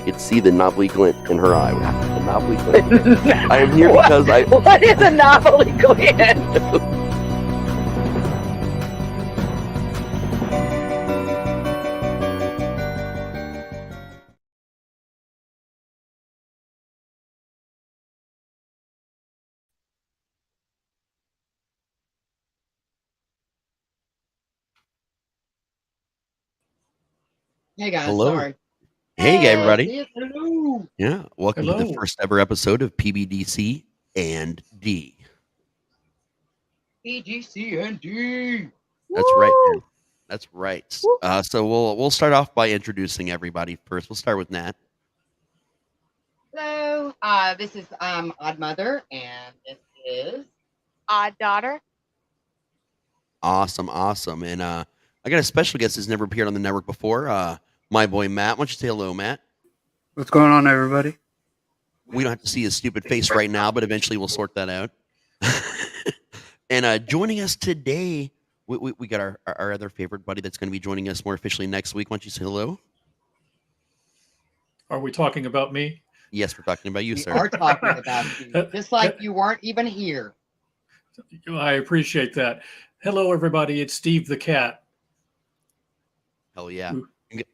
could see the knobbly glint in her eye. The knobbly glint. I am here because I... What is a knobbly glint? Hey guys, Hello. sorry. Hey, everybody. Hello. Yeah, welcome to the first ever episode of Pbdc&D. Pbdc&D. That's right, man. That's right. So we'll start off by introducing everybody first. We'll start with Nat. Hello. This is Odd Mother, and this is Odd Daughter. Awesome. And I got a special guest who's never appeared on the network before. My boy Matt. Why don't you say hello, Matt? What's going on, everybody? We don't have to see his stupid face right now, but eventually we'll sort that out. And joining us today, we got our other favorite buddy that's going to be joining us more officially next week. Why don't you say hello? Are we talking about me? Yes, we're talking about you, we sir. are talking about you, just like you weren't even here. I appreciate that. Hello, everybody. It's Steve the Cat. Hell yeah.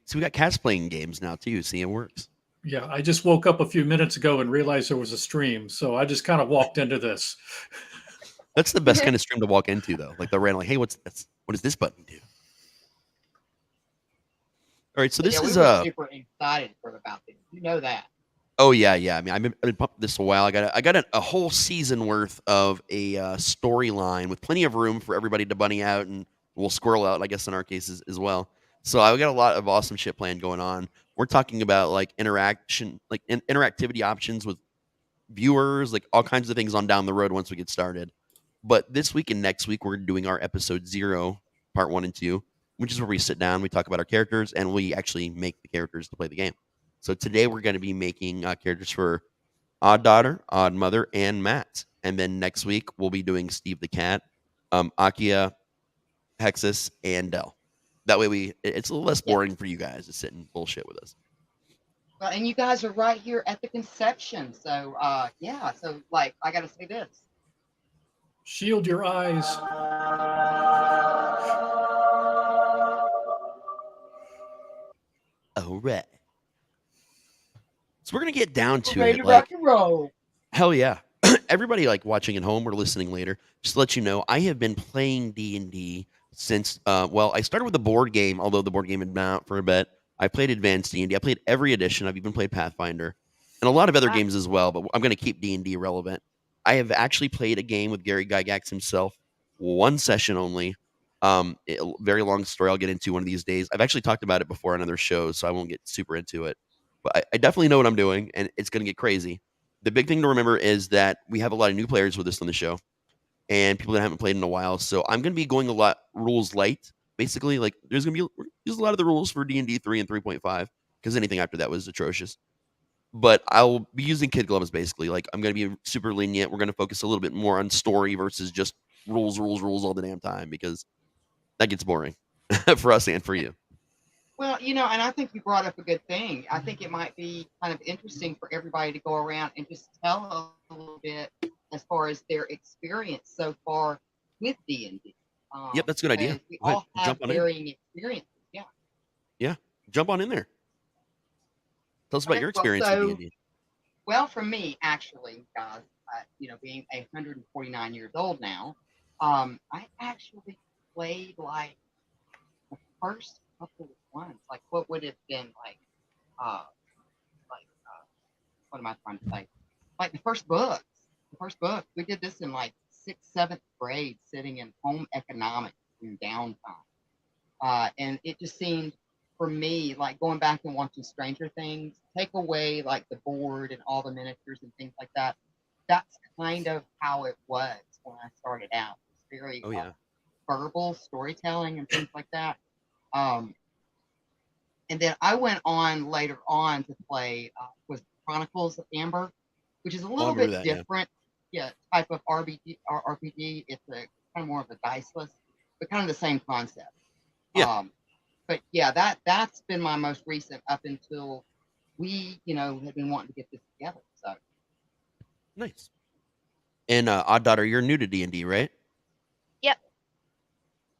So we got cats playing games now, too. See, it works. Yeah, I just woke up a few minutes ago and realized there was a stream, so I just kind of walked into this. That's the best kind of stream to walk into, though. Like, they're random, like, hey, what does this button do? All right, so this is... We were super excited about this. You know that. Oh, yeah. I mean, I've been pumping this a while. I got a whole season worth of a storyline with plenty of room for everybody to bunny out, and we'll squirrel out, I guess, in our cases as well. So I've got a lot of awesome shit planned going on. We're talking about like interactivity options with viewers, like all kinds of things on down the road once we get started. But this week and next week, we're doing our episode 0, part 1 and 2, which is where we sit down, we talk about our characters, and we actually make the characters to play the game. So today we're going to be making characters for Odd Daughter, Odd Mother, and Matt. And then next week, we'll be doing Steve the Cat, Akia, Hexus, and Dell. That way it's a little less boring for you guys to sit and bullshit with us. Well, and you guys are right here at the conception. So, So, like, I got to say this. Shield your eyes. All right. So we're going to get down to Ready it. to rock and roll. Hell yeah. Everybody like watching at home or listening later, just to let you know, I have been playing D&D since, I started with the board game, although the board game had been out for a bit. I played Advanced D&D. I played every edition. I've even played Pathfinder and a lot of other games as well, but I'm going to keep D&D relevant. I have actually played a game with Gary Gygax himself, one session only. Very long story I'll get into one of these days. I've actually talked about it before on other shows, so I won't get super into it. But I definitely know what I'm doing, and it's going to get crazy. The big thing to remember is that we have a lot of new players with us on the show and people that haven't played in a while. So I'm going to be going a lot rules light. Basically, like there's going to be a lot of the rules for D&D 3 and 3.5 because anything after that was atrocious. But I'll be using kid gloves, basically. Like I'm going to be super lenient. We're going to focus a little bit more on story versus just rules all the damn time because that gets boring for us and for you. Well, and I think you brought up a good thing. I think it might be kind of interesting for everybody to go around and just tell a little bit as far as their experience so far with D&D. Yep, that's a good idea. We all have varying experiences. Yeah. Yeah, jump on in there. Tell us about your experience with D&D. Well, for me, actually, guys, being 149 years old now, I actually played like the first couple of ones. Like, what would have been what am I trying to say? Like the first books. We did this in like 6th, 7th grade, sitting in home economics in downtime. And it just seemed for me, like going back and watching Stranger Things, take away like the board and all the miniatures and things like that. That's kind of how it was when I started out. It's very verbal storytelling and things like that. And then I went on later on to play was Chronicles of Amber, which is a little bit different, type of RPG. It's a kind of more of a diceless, but kind of the same concept. Yeah. But that's been my most recent up until we, you know, have been wanting to get this together. So Nice. And Odd Daughter, you're new to D&D, right? Yep.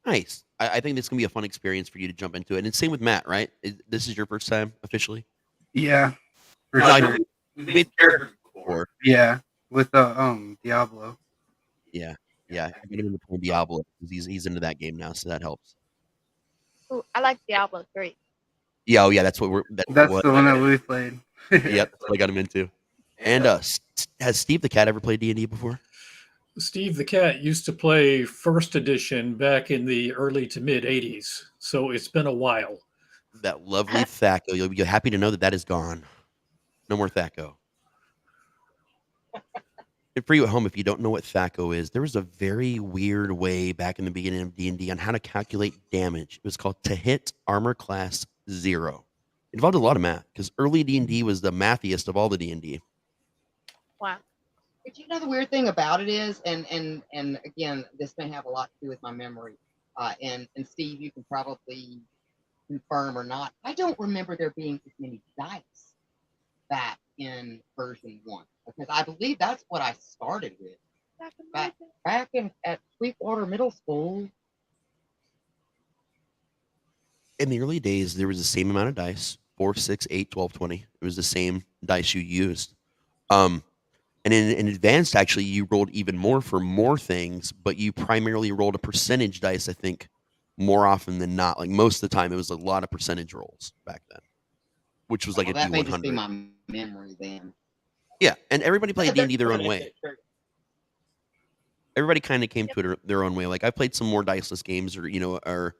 Nice. I think this can be a fun experience for you to jump into it. And same with Matt, right? This is your first time officially? Yeah, for No, I sure. know we made characters before. Yeah, with the Diablo. Yeah. Yeah. I got him into playing Diablo because he's into that game now, so that helps. Ooh, I like Diablo 3. Yeah, oh yeah, that's That's what the one that we played. yep, that's what I got him into. And has Steve the Cat ever played D&D before? Steve the Cat used to play first edition back in the early to mid 80s. So it's been a while. That lovely Thaco. You'll be happy to know that is gone. No more Thaco. And for you at home, if you don't know what Thaco is, there was a very weird way back in the beginning of D&D on how to calculate damage. It was called to hit armor class 0. It involved a lot of math because early D&D was the mathiest of all the D&D. Wow. but you know the weird thing about it is, and again, this may have a lot to do with my memory. And Steve, you can probably confirm or not. I don't remember there being as many dice back in version 1 because I believe that's what I started with back in at Sweetwater Middle School. In the early days, there was the same amount of dice 4, 6, 8, 12, 20. It was the same dice you used. And in advanced, actually, you rolled even more for more things, but you primarily rolled a percentage dice, I think, more often than not. Like most of the time, it was a lot of percentage rolls back then, which was like Well, a that may just be D100. my memory then. Yeah, and everybody played D&D their own But way. Everybody kind of came to it their own way. Like I played some more diceless games, or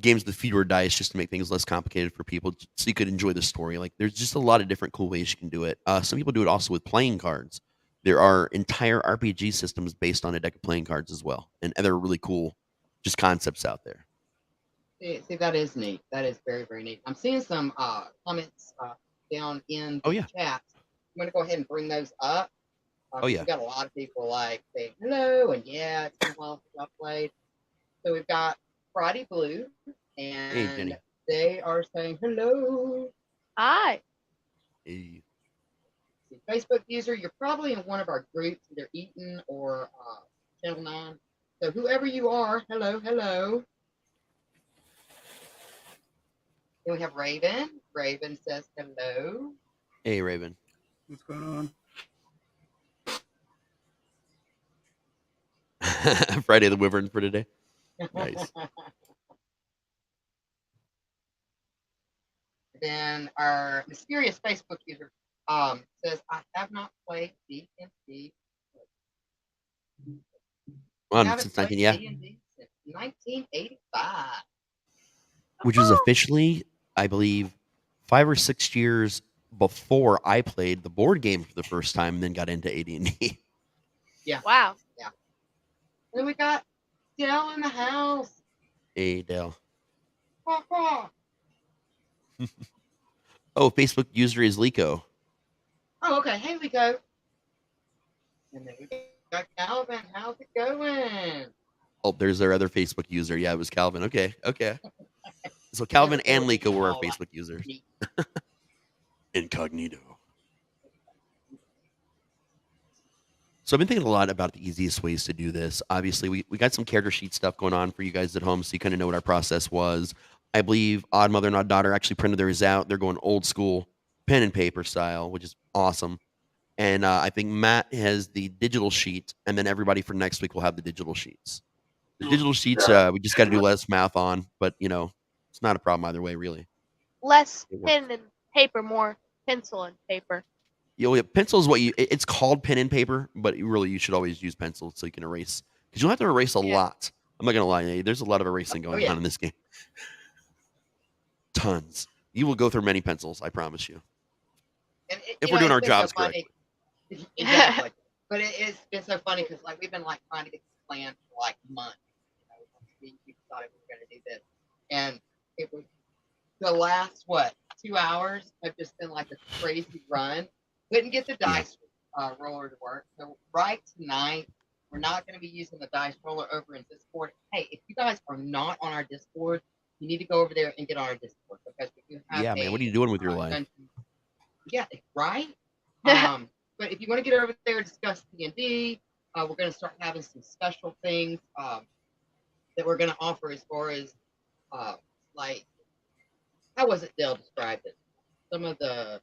games with fewer dice, just to make things less complicated for people, so you could enjoy the story. Like there's just a lot of different cool ways you can do it. Some people do it also with playing cards. There are entire RPG systems based on a deck of playing cards as well, and other really cool just concepts out there. See, that is neat. That is very, very neat. I'm seeing some comments down in Oh the yeah. chat. I'm going to go ahead and bring those up. Oh yeah. We've got a lot of people like saying hello, and yeah, it's been a while since I played. So we've got Friday Blue, Hey and Jenny. they are saying hello. Hi. Hey. Facebook user, you're probably in one of our groups, either Eaton or Channel 9. So whoever you are, hello, hello. Then we have Raven. Raven says hello. Hey Raven. What's going on? Friday the Wyvern for today. Nice. Then our mysterious Facebook user says, I have not played D&D. Since 19, yeah. D&D since 1985. Which was officially, I believe, 5 or 6 years before I played the board game for the first time, and then got into AD&D. Yeah. Wow. Yeah. Then we got Dell in the house. Hey Dale. Ha, ha. Oh, Facebook user is Lico. Oh, okay. Hey, we go. And then we got Calvin. How's it going? Oh, there's their other Facebook user. Yeah, it was Calvin. Okay. So Calvin and Lico were our Facebook users. Incognito. So I've been thinking a lot about the easiest ways to do this. Obviously, we got some character sheet stuff going on for you guys at home, so you kind of know what our process was. I believe Odd Mother and Odd Daughter actually printed theirs out. They're going old school pen and paper style, which is awesome. And I think Matt has the digital sheet, and then everybody for next week will have the digital sheets. The digital sheets, we just got to do less math on, but it's not a problem either way, really. Less pen and paper, more pencil and paper. Pencil is what it's called pen and paper, but you should always use pencil so you can erase, because you'll have to erase a lot. I'm not gonna lie, there's a lot of erasing going on in this game. Tons. You will go through many pencils, I promise you. If we're doing our jobs correctly. Exactly. But it's been so funny because we've been trying to get this plan for months. We decided we were going to do this, and it was the last 2 hours have just been a crazy run. Couldn't get the dice roller to work. So right tonight, we're not going to be using the dice roller over in Discord. Hey, if you guys are not on our Discord, you need to go over there and get on our Discord because we do have man, what are you doing with your life? Yeah, right. But if you want to get over there and discuss D&D, we're going to start having some special things that we're going to offer as far as like, how was it Dale described it? Some of the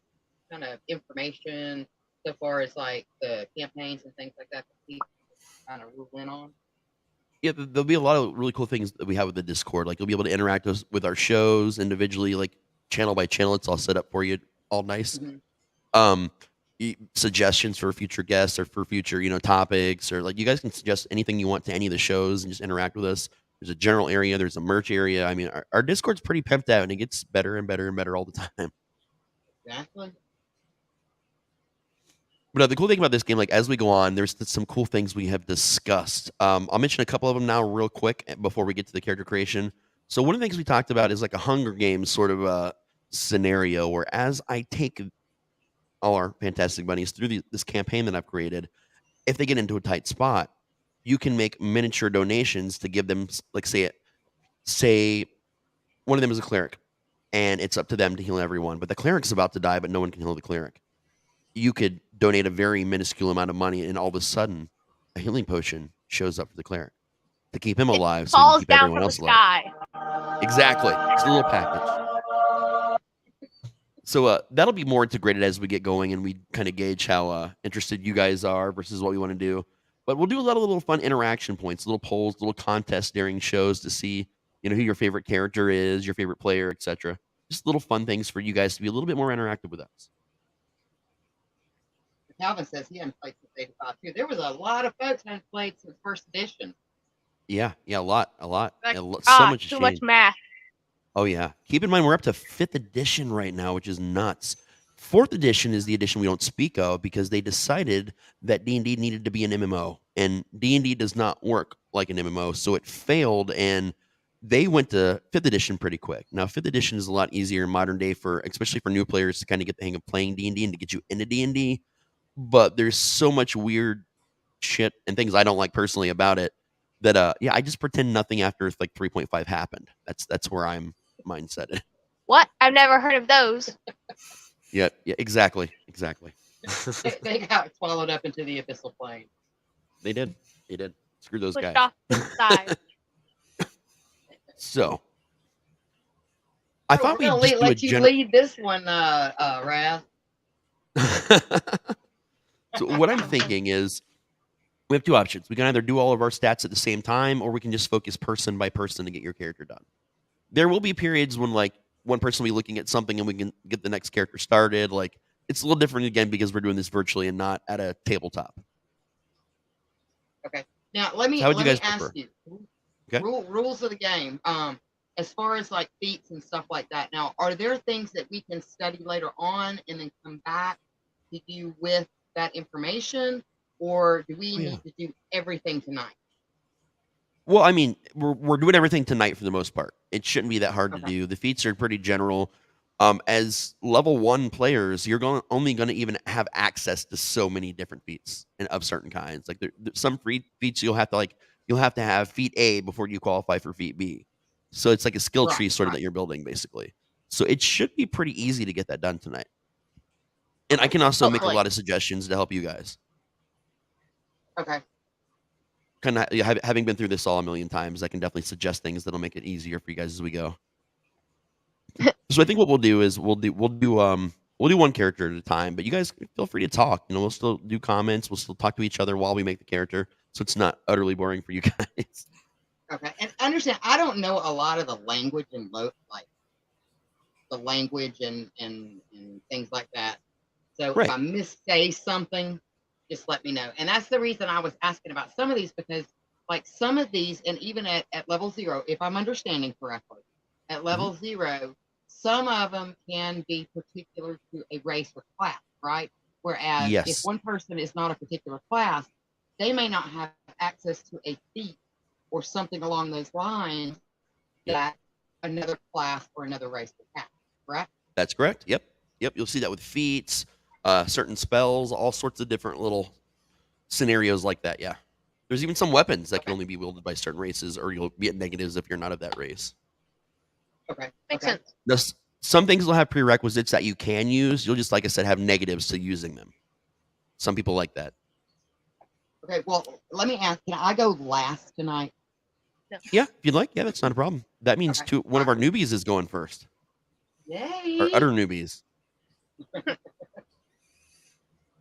kind of information so far as like the campaigns and things like that people kind of rule in on. Yeah, there'll be a lot of really cool things that we have with the Discord. Like you'll be able to interact with our shows individually, like channel by channel. It's all set up for you, all nice. Mhm. Um, suggestions for future guests or for future, topics, or like you guys can suggest anything you want to any of the shows and just interact with us. There's a general area, there's a merch area. I mean, our Discord's pretty pimped out and it gets better and better and better all the time. Exactly. But the cool thing about this game, like as we go on, there's some cool things we have discussed. I'll mention a couple of them now, real quick, before we get to the character creation. So one of the things we talked about is like a Hunger Games sort of scenario, where as I take all our fantastic bunnies through this campaign that I've created, if they get into a tight spot, you can make miniature donations to give them, like say one of them is a cleric, and it's up to them to heal everyone. But the cleric's about to die, but no one can heal the cleric. You could donate a very minuscule amount of money, and all of a sudden, a healing potion shows up for the cleric to keep him alive, so he can Falls keep down everyone from the else alive. sky. Exactly, it's a little package. So that'll be more integrated as we get going, and we kind of gauge how interested you guys are versus what we want to do. But we'll do a lot of little fun interaction points, little polls, little contests during shows to see, who your favorite character is, your favorite player, etc. Just little fun things for you guys to be a little bit more interactive with us. Calvin says he hadn't played since '85 too. There was a lot of folks who hadn't played since first edition. Yeah, a lot. Like, So much has too much changed. math. Oh yeah. Keep in mind we're up to 5th edition right now, which is nuts. 4th edition is the edition we don't speak of because they decided that D&D needed to be an MMO, and D&D does not work like an MMO, so it failed, and they went to 5th edition pretty quick. Now 5th edition is a lot easier in modern day especially for new players to kind of get the hang of playing D&D and to get you into D&D, but there's so much weird shit and things I don't like personally about it that I just pretend nothing after like 3.5 happened. That's where I'm mindset. What? I've never heard of those. Yeah, exactly. They got swallowed up into the abyssal plane. They did. Screw those Pushed guys. off to the side. So I thought we'd we're just gonna do a let you lead this one, Raz. So what I'm thinking is we have two options. We can either do all of our stats at the same time, or we can just focus person by person to get your character done. There will be periods when like one person will be looking at something and we can get the next character started. Like it's a little different again because we're doing this virtually and not at a tabletop. Okay. Now let me How would you guys ask prefer? you. Okay. Rules of the game. As far as like feats and stuff like that. Now, are there things that we can study later on and then come back to you with that information, or do we need to do everything tonight? Well, I mean, we're doing everything tonight for the most part. It shouldn't be that hard to do. The feats are pretty general. As level 1 players, you're only going to even have access to so many different feats and of certain kinds. Like some free feats you'll have to have feat A before you qualify for feat B. So it's like a skill tree sort of that you're building basically. So it should be pretty easy to get that done tonight. And I can also make a lot of suggestions to help you guys. Okay. Kind of having been through this all a million times, I can definitely suggest things that'll make it easier for you guys as we go. So I think what we'll do is we'll do one character at a time, but you guys feel free to talk. We'll still do comments, we'll still talk to each other while we make the character, so it's not utterly boring for you guys. Okay, and understand, I don't know a lot of the language and like the language and things like that. So if I missay something, just let me know. And that's the reason I was asking about some of these, because like some of these, and even at level 0, if I'm understanding correctly, at level 0, some of them can be particular to a race or class, right? Whereas if one person is not a particular class, they may not have access to a feat or something along those lines that another class or another race would have, correct? That's correct. Yep. You'll see that with feats, certain spells, all sorts of different little scenarios like that. Yeah. There's even some weapons that can only be wielded by certain races, or you'll be at negatives if you're not of that race. Okay. Makes sense. Some things will have prerequisites that you can use. You'll just, like I said, have negatives to using them. Some people like that. Okay, well, let me ask, can I go last tonight? Yeah, if you'd like. Yeah, that's not a problem. That means Okay. one of our newbies is going first. Yay! Our utter newbies.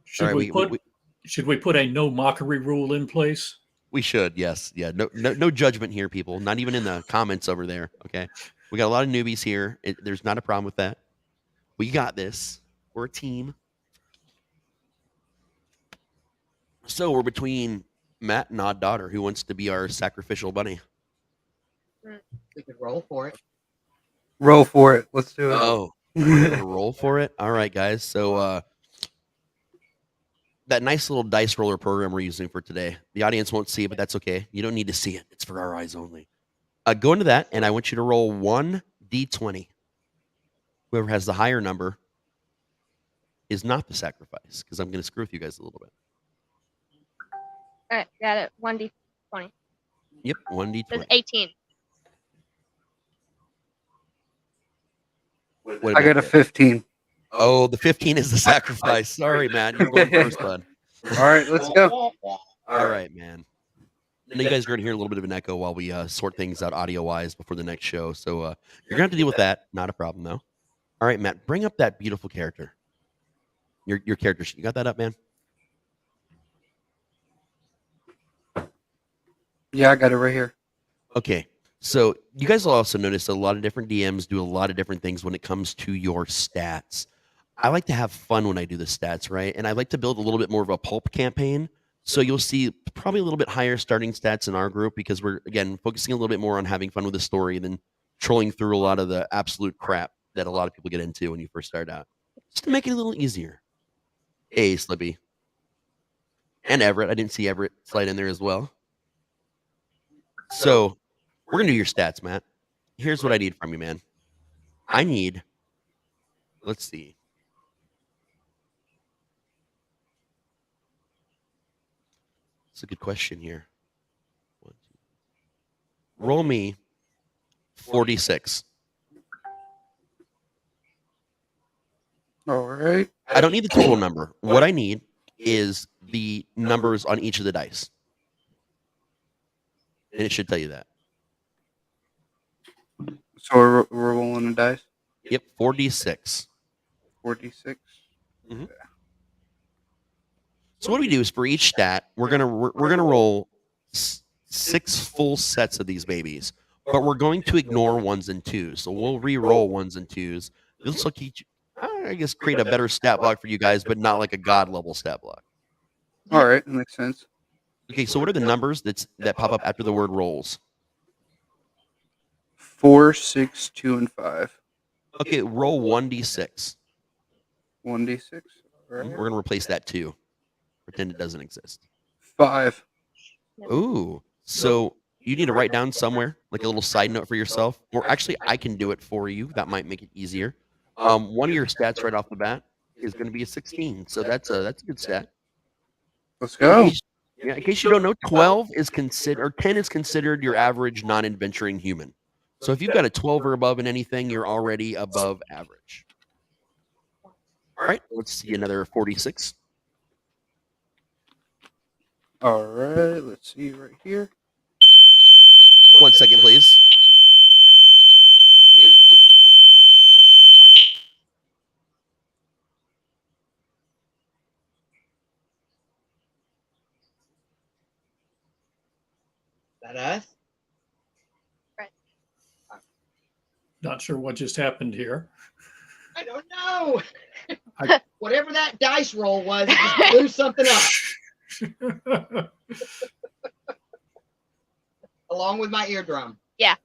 Should All right, should we put a no mockery rule in place? we should, yes. Yeah, no judgment here, people. Not even in the comments over there, okay? We got a lot of newbies here. There's not a problem with that. We got this. We're a team. So we're between Matt and Odd Daughter, who wants to be our sacrificial bunny. We could roll for it. Roll for it. Let's do it. Oh, we're gonna roll for it. All right, guys. So that nice little dice roller program we're using for today. The audience won't see it, but that's okay. You don't need to see it. It's for our eyes only. Go into that, and I want you to roll 1d20. Whoever has the higher number is not the sacrifice, because I'm going to screw with you guys a little bit. All right, got it. 1d20. Yep, 1d20. That's 18. What did I Matt got a get? 15. Oh, the 15 is the sacrifice. Sorry, man. You're going first, bud. All right, let's go. All right, man. I know you guys are going to hear a little bit of an echo while we sort things out audio-wise before the next show. So you're going to have to deal with that. Not a problem, though. All right, Matt, bring up that beautiful character. Your character sheet. You got that up, man? Yeah, I got it right here. Okay. So you guys will also notice a lot of different DMs do a lot of different things when it comes to your stats. I like to have fun when I do the stats, right? And I like to build a little bit more of a pulp campaign. So you'll see probably a little bit higher starting stats in our group because we're, again, focusing a little bit more on having fun with the story than trolling through a lot of the absolute crap that a lot of people get into when you first start out. Just to make it a little easier. Hey, Slippy. And Everett. I didn't see Everett slide in there as well. So we're going to do your stats, Matt. Here's what I need from you, man. I need, let's see. That's a good question here. Roll me 46. All right. I don't need the total number. What I need is the numbers on each of the dice. And it should tell you that. So we're rolling the dice. Yep, 4d6. 46. So what we do is for each stat, we're gonna roll 6 full sets of these babies, but we're going to ignore ones and twos. So we'll re-roll ones and twos. This will teach, I guess, create a better stat block for you guys, but not like a god level stat block. All right, that makes sense. Okay, so what are the numbers that pop up after the word rolls? 4, 6, 2, and 5. Okay, roll 1d6. 1d6. All right. We're gonna replace that 2. Pretend it doesn't exist. 5. Ooh, so you need to write down somewhere, like a little side note for yourself, or actually, I can do it for you. That might make it easier. One of your stats right off the bat is going to be a 16, so that's a good stat. Let's go. In case you don't know, 12 is considered, or 10 is considered your average non-adventuring human. So if you've got a 12 or above in anything, you're already above average. All right, let's see another 46. All right, let's see right here. 1 second, please. Is that us? Not sure what just happened here. I don't know. Whatever that dice roll was, it just blew something up along with my eardrum. Yeah.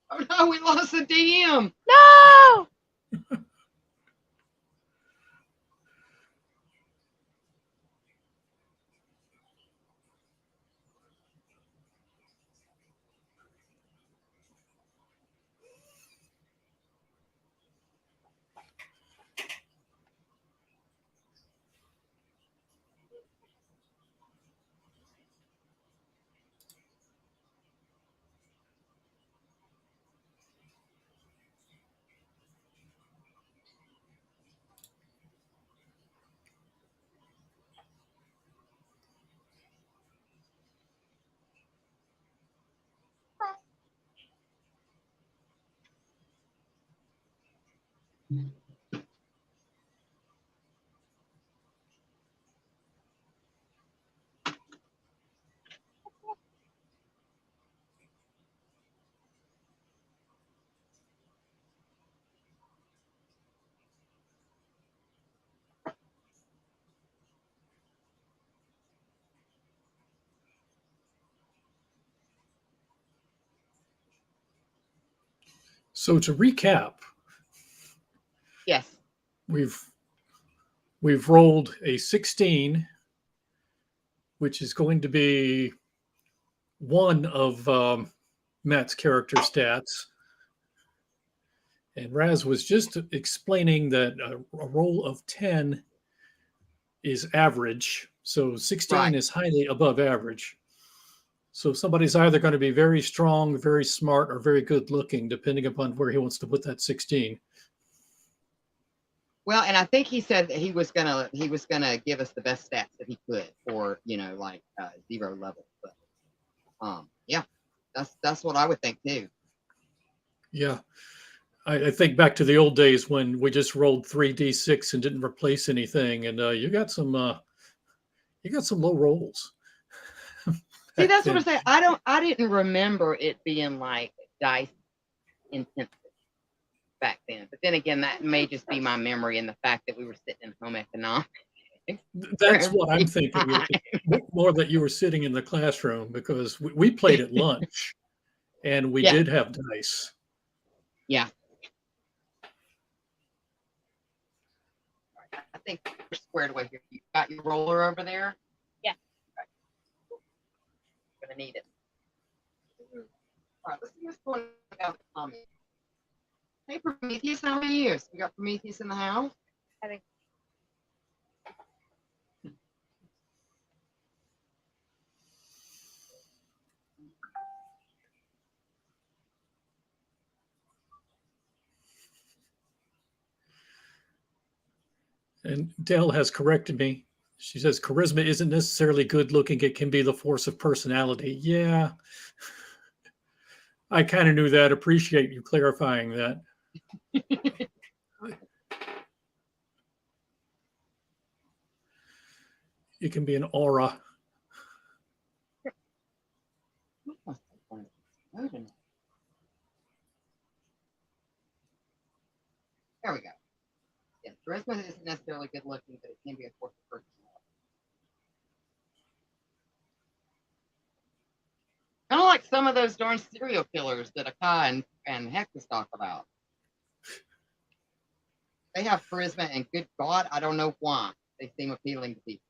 Oh no, we lost the DM. No! So to recap, Yes. we've rolled a 16, which is going to be one of Matt's character stats. And Raz was just explaining that a roll of 10 is average. So 16 Right. is highly above average. So somebody's either going to be very strong, very smart, or very good looking, depending upon where he wants to put that 16. Well, and I think he said that he was gonna give us the best stats that he could for, like 0 level. But yeah, that's what I would think too. Yeah. I think back to the old days when we just rolled 3d6 and didn't replace anything, and you got some low rolls. See, that's what I'm saying. I didn't remember it being like dice intensive back then. But then again, that may just be my memory and the fact that we were sitting in home economics. That's what I'm thinking. More that you were sitting in the classroom, because we played at lunch, and we did have dice. Yeah. I think we're squared away here. You got your roller over there? Yeah. Okay. Gonna need it. All right, let's see what's going on about the comments. Hey, Prometheus, how many years? We got Prometheus in the house? I think. And Dell has corrected me. She says charisma isn't necessarily good looking. It can be the force of personality. Yeah. I kind of knew that. Appreciate you clarifying that. It can be an aura. There we go. Yeah, charisma isn't necessarily good looking, but it can be a force of personality. Kind of like some of those darn serial killers that Akai and Hector talk about. They have charisma, and good God, I don't know why. They seem appealing to people.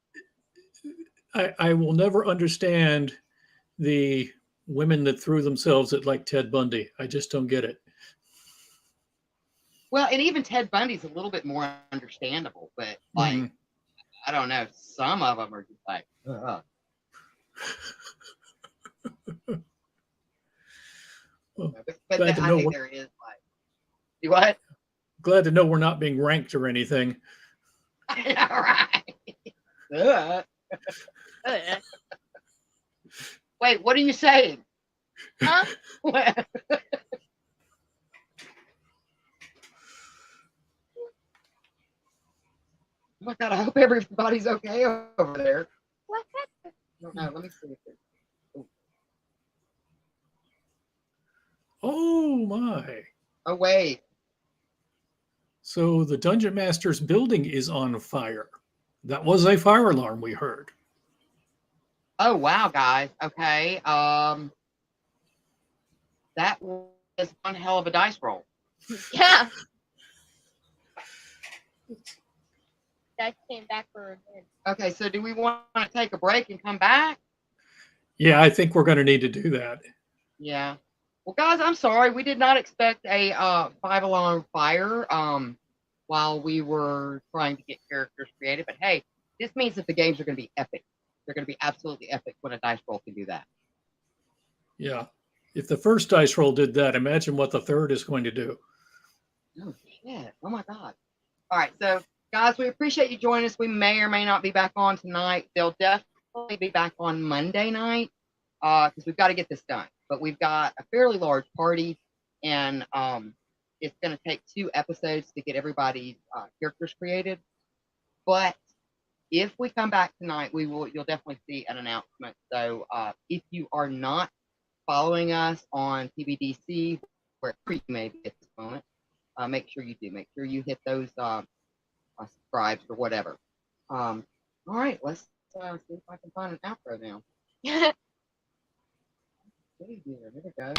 I will never understand the women that threw themselves at like Ted Bundy. I just don't get it. Well, and even Ted Bundy's a little bit more understandable, but like, I don't know, some of them are just like, ugh. Well, but I think there is like, you what? Glad to know we're not being ranked or anything. All right. Wait, what are you saying? Huh? Oh my God, I hope everybody's okay over there. What's that? I don't know. Let me see. Oh my. Oh, wait. So the Dungeon Master's building is on fire. That was a fire alarm we heard. Oh, wow, guys. Okay. That was one hell of a dice roll. Yeah. That came back for a minute. Okay, so do we want to take a break and come back? Yeah, I think we're going to need to do that. Yeah. Well, guys, I'm sorry. We did not expect a 5-alarm fire while we were trying to get characters created. But hey, this means that the games are going to be epic. They're going to be absolutely epic when a dice roll can do that. Yeah. If the first dice roll did that, imagine what the third is going to do. Oh, shit. Oh, my God. All right. So, guys, we appreciate you joining us. We may or may not be back on tonight. They'll definitely be back on Monday night because we've got to get this done. But we've got a fairly large party, and it's going to take 2 episodes to get everybody's characters created. But if we come back tonight, you'll definitely see an announcement. So if you are not following us on PBDC, where you may be at this moment, make sure you do. Make sure you hit those subscribes or whatever. All right, let's see if I can find an outro now. Here we go.